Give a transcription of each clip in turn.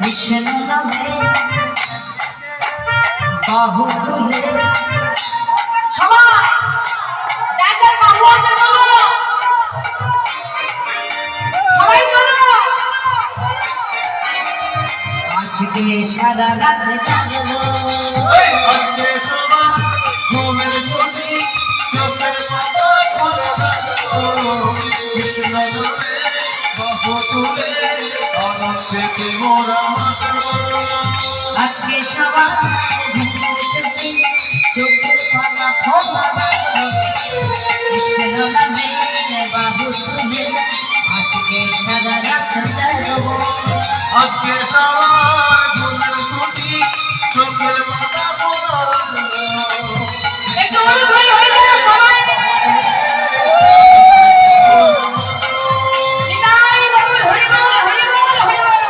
কৃষ্ণ নামে বাহু তুলে সবাই যার যার বাহু আছে বলো সবাই বলো আজকে সারা রাত জাগবো আজকে সবাই ঘুমের ছুটি চোখের পাতায় খোলা রাখবো কৃষ্ণ নামে বাহু তুলে আনন্দেতে মোরা মাতবো আজকে সবাই ঘুমের ছুটি চোখের পাতা খোলা রাখবো কৃষ্ণ নামে বাহু তুলে আজকে সারা রাত জাগবো আজকে সবাই ঘুমের ছুটি চোখের পাতা খোলা রাখবো একটু বলে ধরে হয়ে যাও সবাই নিতাই বাবুর হরি বল হরি বল হরি বল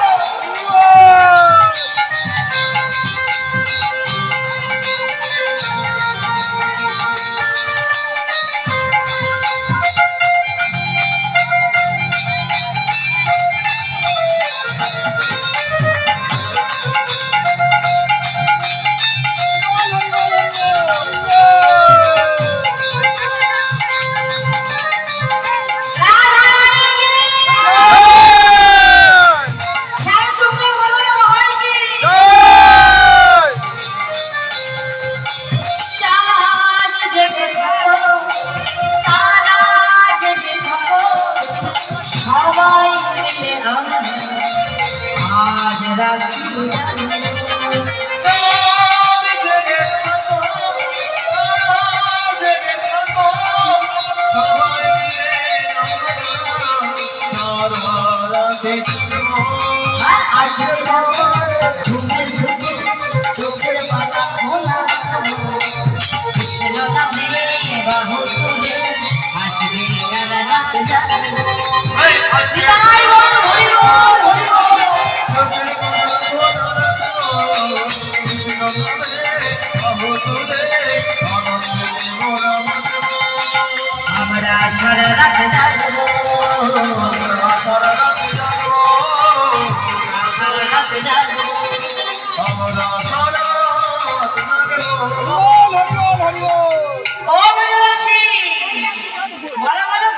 ঘুমের ছুটি চোখের পাতা খোলা কৃষ্ণ নামে বাহু তুলে আজকে সারা রাত জাগবো নিতাই বল হরি বল হরি বল আমরা সারা রাত জাগবো সারা রাত জাগবো আমরা সারা রাত জাগবো